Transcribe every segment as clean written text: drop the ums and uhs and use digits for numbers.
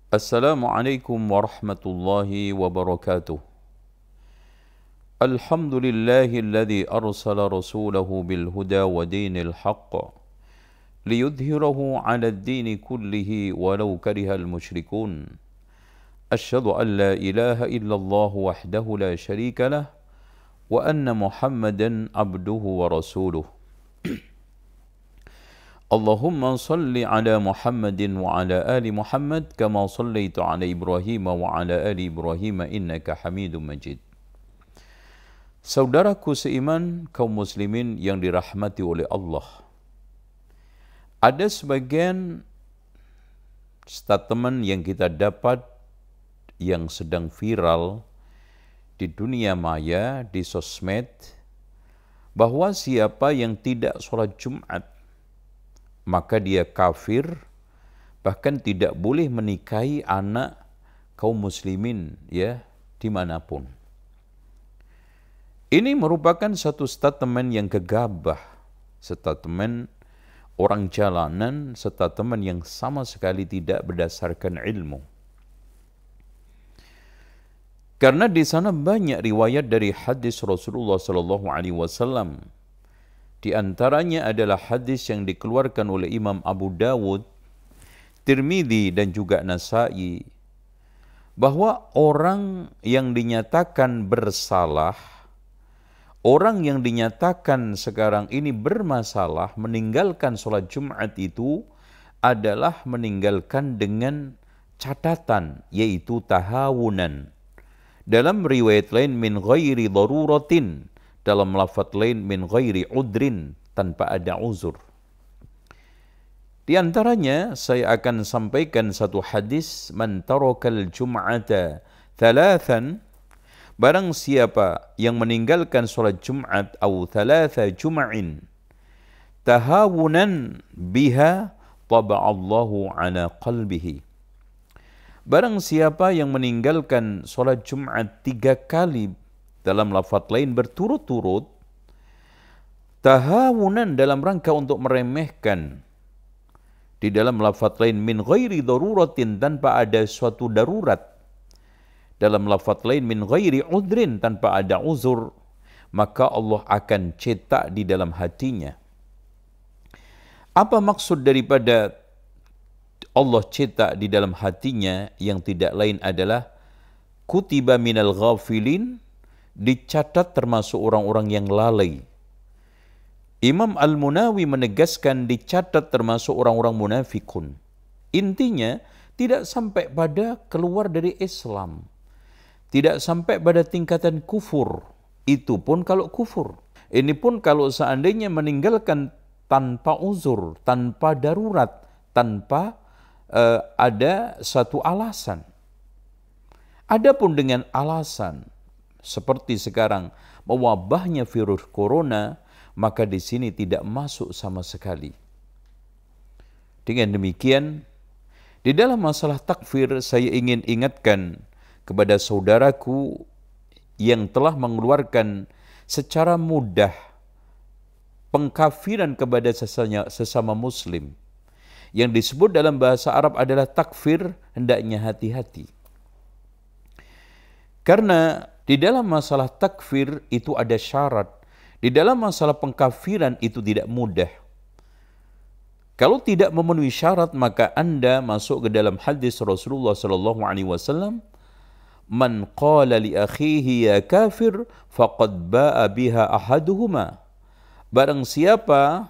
Assalamualaikum warahmatullahi wabarakatuh. Alhamdulillahilladzi arsala rasulahu bil huda wa dinil haqq liyudhhirahu 'ala ad-dini kullihi walau karihal musyrikun. Asyhadu an la ilaha illallah wahdahu la syarika lah wa anna Muhammadan abduhu wa rasuluh. Allahumma salli ala Muhammadin wa ala ali Muhammad kama sallaita ala Ibrahim wa ala ali Ibrahim innaka Hamidum Majid. Saudaraku seiman kaum muslimin yang dirahmati oleh Allah. Ada sebagian statement yang kita dapat yang sedang viral di dunia maya, di sosmed, bahwa siapa yang tidak sholat Jumat maka dia kafir, bahkan tidak boleh menikahi anak kaum muslimin ya dimanapun. Ini merupakan satu statement yang gegabah, statement orang jalanan, statement yang sama sekali tidak berdasarkan ilmu. Karena di sana banyak riwayat dari hadis Rasulullah SAW. Di antaranya adalah hadis yang dikeluarkan oleh Imam Abu Dawud, Tirmidzi dan juga Nasa'i, bahwa orang yang dinyatakan bersalah, orang yang dinyatakan sekarang ini bermasalah meninggalkan sholat Jumat itu adalah meninggalkan dengan catatan, yaitu tahawunan. Dalam riwayat lain min ghairi daruratin, dalam lafaz lain min ghairi udrin, tanpa ada uzur. Di antaranya saya akan sampaikan satu hadis, man tarakal jum'ata thalathan, barang siapa yang meninggalkan salat Jumat atau thalatha jum'in tahawunan biha taba'allahu ala qalbihi. Barang siapa yang meninggalkan salat Jumat 3 kali, dalam lafaz lain berturut-turut, tahawunan dalam rangka untuk meremehkan, di dalam lafaz lain min ghairi daruratin, tanpa ada suatu darurat, dalam lafaz lain min ghairi udrin, tanpa ada uzur, maka Allah akan cetak di dalam hatinya. Apa maksud daripada Allah cetak di dalam hatinya? Yang tidak lain adalah kutiba minal ghafilin, dicatat termasuk orang-orang yang lalai. Imam Al-Munawi menegaskan dicatat termasuk orang-orang munafikun. Intinya tidak sampai pada keluar dari Islam, tidak sampai pada tingkatan kufur. Itu pun kalau kufur. Ini pun kalau seandainya meninggalkan tanpa uzur, tanpa darurat, tanpa ada satu alasan. Adapun dengan alasan seperti sekarang mewabahnya virus corona, maka di sini tidak masuk sama sekali. Dengan demikian, di dalam masalah takfir saya ingin ingatkan kepada saudaraku yang telah mengeluarkan secara mudah pengkafiran kepada sesama muslim. Yang disebut dalam bahasa Arab adalah takfir, hendaknya hati-hati. Karena di dalam masalah takfir itu ada syarat. Di dalam masalah pengkafiran itu tidak mudah. Kalau tidak memenuhi syarat, maka Anda masuk ke dalam hadis Rasulullah SAW, man qala li akhihi ya kafir faqad ba'a biha ahaduhuma. Barang siapa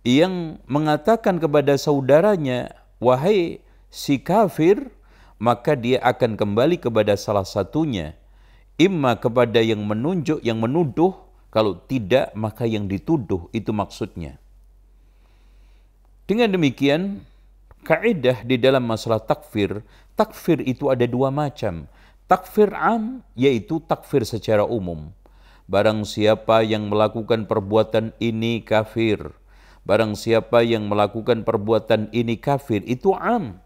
yang mengatakan kepada saudaranya, wahai si kafir, maka dia akan kembali kepada salah satunya. Imma kepada yang menunjuk, yang menuduh, kalau tidak maka yang dituduh, itu maksudnya. Dengan demikian, kaidah di dalam masalah takfir, takfir itu ada dua macam. Takfir am, yaitu takfir secara umum. Barang siapa yang melakukan perbuatan ini kafir, barang siapa yang melakukan perbuatan ini kafir, itu am.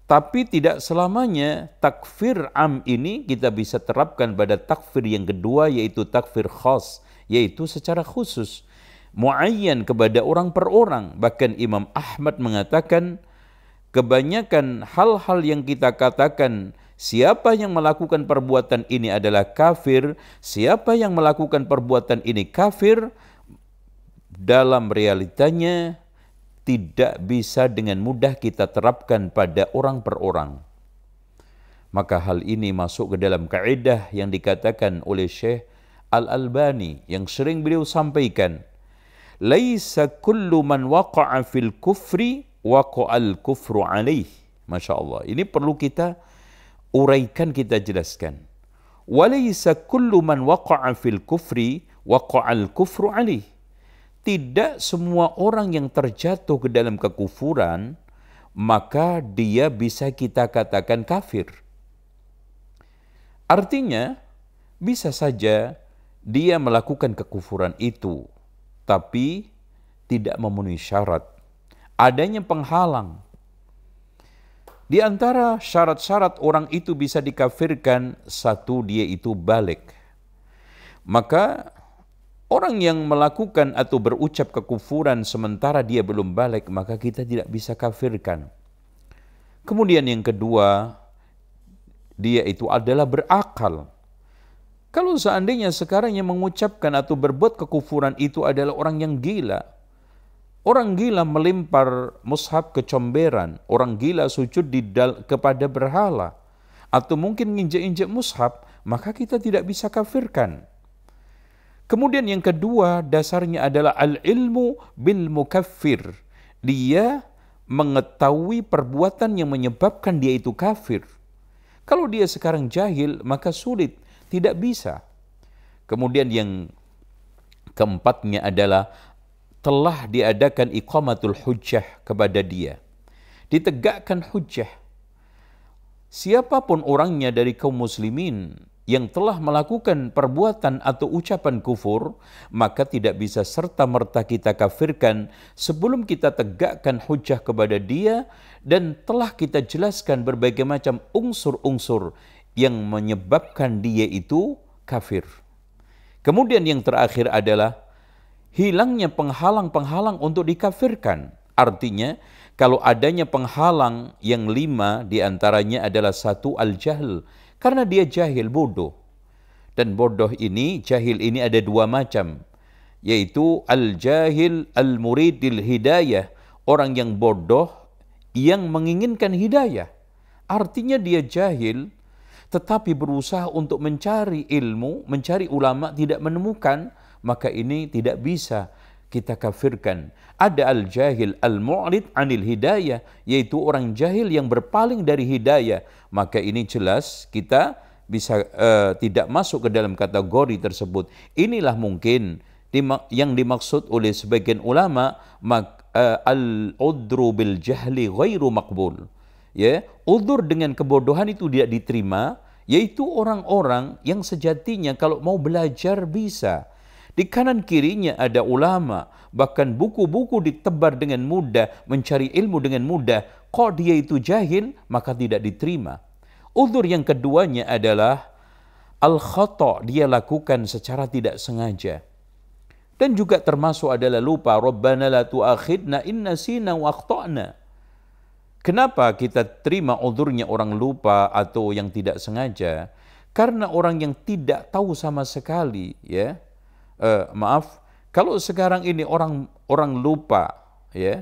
Tapi tidak selamanya takfir am ini kita bisa terapkan pada takfir yang kedua, yaitu takfir khas, yaitu secara khusus, muayyan kepada orang per orang. Bahkan Imam Ahmad mengatakan kebanyakan hal-hal yang kita katakan siapa yang melakukan perbuatan ini adalah kafir, siapa yang melakukan perbuatan ini kafir, dalam realitanya tidak bisa dengan mudah kita terapkan pada orang per orang. Maka hal ini masuk ke dalam kaidah yang dikatakan oleh Syekh Al-Albani yang sering beliau sampaikan, laisa kullu man waqa'a fil kufri waqa'al kufru alaih. Masya Allah, ini perlu kita uraikan, kita jelaskan. Walaysa kullu man waqa'a fil kufri waqa'al kufru alaih. Tidak semua orang yang terjatuh ke dalam kekufuran maka dia bisa kita katakan kafir. Artinya bisa saja dia melakukan kekufuran itu tapi tidak memenuhi syarat. Adanya penghalang. Di antara syarat-syarat orang itu bisa dikafirkan, satu, dia itu balik. Maka orang yang melakukan atau berucap kekufuran sementara dia belum balik, maka kita tidak bisa kafirkan. Kemudian yang kedua, dia itu adalah berakal. Kalau seandainya sekarang yang mengucapkan atau berbuat kekufuran itu adalah orang yang gila, orang gila melempar mushaf kecomberan, orang gila sujud kepada berhala, atau mungkin nginjek-injek mushaf, maka kita tidak bisa kafirkan. Kemudian yang kedua, dasarnya adalah al-ilmu bil mukaffir. Dia mengetahui perbuatan yang menyebabkan dia itu kafir. Kalau dia sekarang jahil, maka sulit, tidak bisa. Kemudian yang keempatnya adalah telah diadakan iqamatul hujjah kepada dia. Ditegakkan hujjah. Siapapun orangnya dari kaum muslimin yang telah melakukan perbuatan atau ucapan kufur, maka tidak bisa serta-merta kita kafirkan sebelum kita tegakkan hujjah kepada dia dan telah kita jelaskan berbagai macam unsur-unsur yang menyebabkan dia itu kafir. Kemudian yang terakhir adalah hilangnya penghalang-penghalang untuk dikafirkan. Artinya, kalau adanya penghalang yang 5 diantaranya adalah satu, al-jahl. Karena dia jahil, bodoh. Dan bodoh ini, jahil ini ada 2 macam. Yaitu al-jahil al-muridil hidayah. Orang yang bodoh yang menginginkan hidayah. Artinya dia jahil, tetapi berusaha untuk mencari ilmu, mencari ulama, tidak menemukan, maka ini tidak bisa kita kafirkan. Ada al-jahil al-mu'rid anil hidayah, yaitu orang jahil yang berpaling dari hidayah. Maka ini jelas kita bisa tidak masuk ke dalam kategori tersebut. Inilah mungkin yang dimaksud oleh sebagian ulama al-udru bil jahli ghairu maqbul. Ya, udzur dengan kebodohan itu tidak diterima, yaitu orang-orang yang sejatinya kalau mau belajar bisa. Di kanan kirinya ada ulama, bahkan buku-buku ditebar dengan mudah, mencari ilmu dengan mudah. Kok dia itu jahil, maka tidak diterima. Udzur yang keduanya adalah al-khata', dia lakukan secara tidak sengaja. Dan juga termasuk adalah lupa, Rabbana la tu'akhidna in nasina wa akhta'na. Kenapa kita terima udzurnya orang lupa atau yang tidak sengaja? Karena orang yang tidak tahu sama sekali, ya. Kalau sekarang ini orang lupa, ya.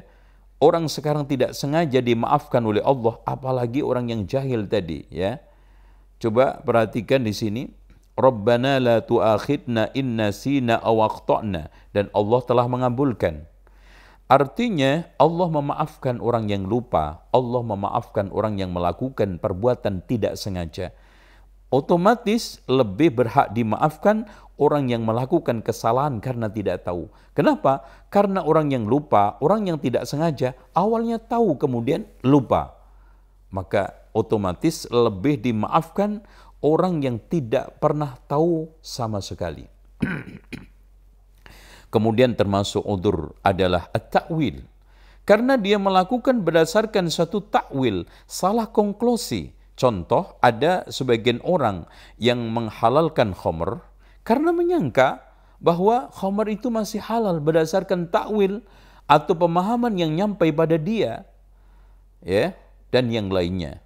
Orang sekarang tidak sengaja dimaafkan oleh Allah, apalagi orang yang jahil tadi, ya. Coba perhatikan di sini, Rabbana la tu'akhidna in nasina aw akhta'na, dan Allah telah mengabulkan. Artinya Allah memaafkan orang yang lupa, Allah memaafkan orang yang melakukan perbuatan tidak sengaja. Otomatis lebih berhak dimaafkan orang yang melakukan kesalahan karena tidak tahu. Kenapa? Karena orang yang lupa, orang yang tidak sengaja, awalnya tahu kemudian lupa. Maka otomatis lebih dimaafkan orang yang tidak pernah tahu sama sekali. Kemudian termasuk udzur adalah at-ta'wil. Karena dia melakukan berdasarkan satu takwil, salah konklusi. Contoh, ada sebagian orang yang menghalalkan khamr karena menyangka bahwa khamr itu masih halal berdasarkan takwil atau pemahaman yang nyampai pada dia. Ya, dan yang lainnya.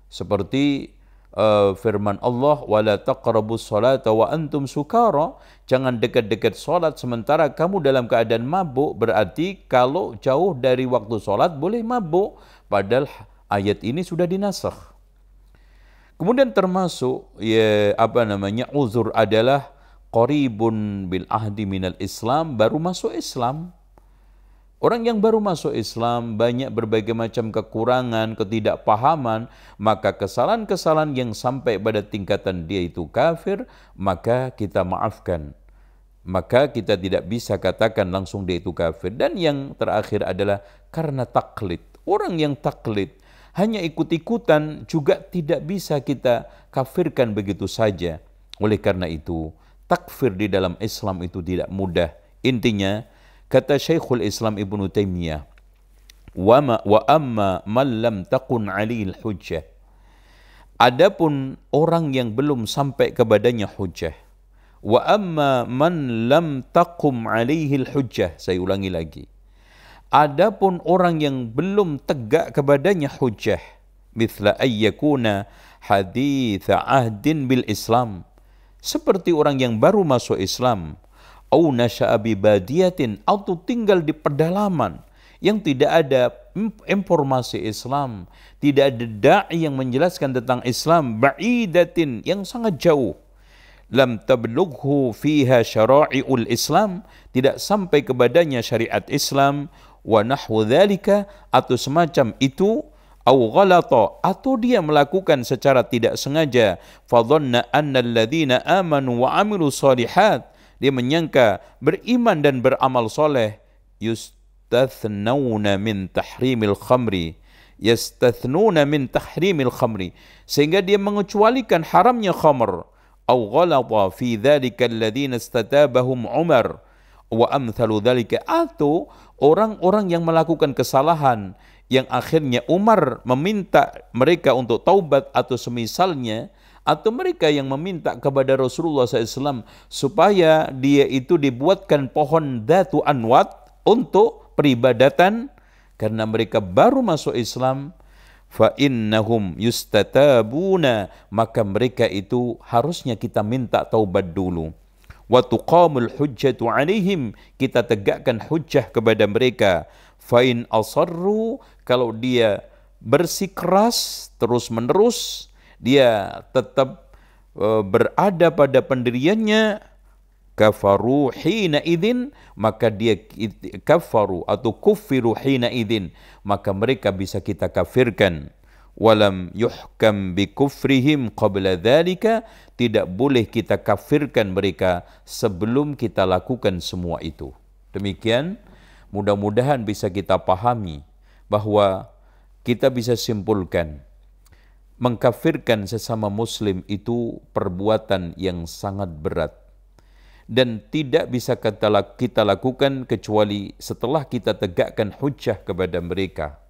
Seperti firman Allah, wala taqrabus salata wa antum sukara, jangan dekat-dekat salat sementara kamu dalam keadaan mabuk. Berarti kalau jauh dari waktu salat boleh mabuk, padahal ayat ini sudah dinasakh. Kemudian termasuk uzur adalah qaribun bil ahdi minal Islam, baru masuk Islam. Orang yang baru masuk Islam banyak berbagai macam kekurangan, ketidakpahaman, maka kesalahan-kesalahan yang sampai pada tingkatan dia itu kafir, maka kita maafkan. Maka kita tidak bisa katakan langsung dia itu kafir. Dan yang terakhir adalah karena taklid. Orang yang taklid hanya ikut-ikutan juga tidak bisa kita kafirkan begitu saja. Oleh karena itu, takfir di dalam Islam itu tidak mudah. Intinya, kata Syekhul Islam Ibnu Taimiyah, wa amma man lam taqun alil hujjah. Adapun orang yang belum sampai kepadanya hujjah. Wa amma man lam taqum alaihi hujjah. Saya ulangi lagi. Adapun orang yang belum tegak kepadanya hujjah, mithla ayyakuna haditha ahdin bil Islam. Seperti orang yang baru masuk Islam, au nasya'a bi badiyatin, atau tinggal di pedalaman yang tidak ada informasi Islam, tidak ada dai yang menjelaskan tentang Islam, ba'idatin, yang sangat jauh, lam tablughu fiha syara'iul Islam, tidak sampai kepadanya syariat Islam, wa nahwu dzalika, atau semacam itu, au ghalata, atau dia melakukan secara tidak sengaja, fadhanna anna alladhina amanu wa amilu shalihat, dia menyangka beriman dan beramal soleh, yustathnuna min tahrimil khamri, yastathnuna min tahrimil khamri, sehingga dia mengecualikan haramnya khamr, au ghalata fi dzalika alladhina istatabahum Umar wa amthalu dzalika, atau orang-orang yang melakukan kesalahan yang akhirnya Umar meminta mereka untuk taubat atau semisalnya, atau mereka yang meminta kepada Rasulullah SAW supaya dia itu dibuatkan pohon Dhatu Anwat untuk peribadatan karena mereka baru masuk Islam, fa innahum yustatabuna, maka mereka itu harusnya kita minta taubat dulu. Wa tuqamul hujjatu alaihim, kita tegakkan hujjah kepada mereka. Fa in asarru, kalau dia bersikeras terus menerus, dia tetap berada pada pendiriannya, kafaru hina idzin, maka dia kafaru atau kufiru hina idzin, maka mereka bisa kita kafirkan. Walam yuhkam bi kufrihim qabla dzalika, tidak boleh kita kafirkan mereka sebelum kita lakukan semua itu. Demikian, mudah-mudahan bisa kita pahami bahwa kita bisa simpulkan mengkafirkan sesama muslim itu perbuatan yang sangat berat dan tidak bisa kita lakukan kecuali setelah kita tegakkan hujjah kepada mereka,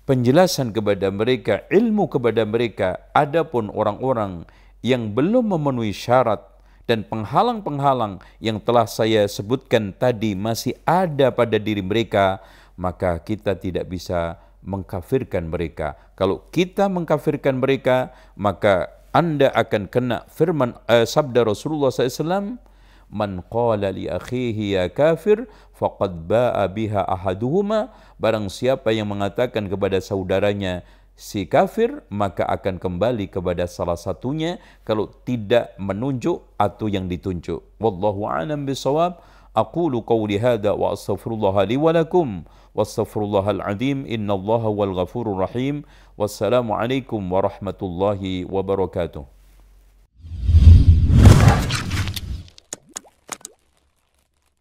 penjelasan kepada mereka, ilmu kepada mereka. Adapun orang-orang yang belum memenuhi syarat dan penghalang-penghalang yang telah saya sebutkan tadi masih ada pada diri mereka, maka kita tidak bisa mengkafirkan mereka. Kalau kita mengkafirkan mereka, maka Anda akan kena firman sabda Rasulullah SAW, man qala li akhihi ya kafir faqad ba'a biha ahaduhuma, barang siapa yang mengatakan kepada saudaranya si kafir, maka akan kembali kepada salah satunya kalau tidak menunjuk atau yang ditunjuk. Wallahu a'lam bishawab. Aqulu qawli hadha wa astaghfirullah li wa lakum wastaghfirullahal azim, innallaha wal ghafurur rahim. Wassalamu alaikum warahmatullahi wabarakatuh.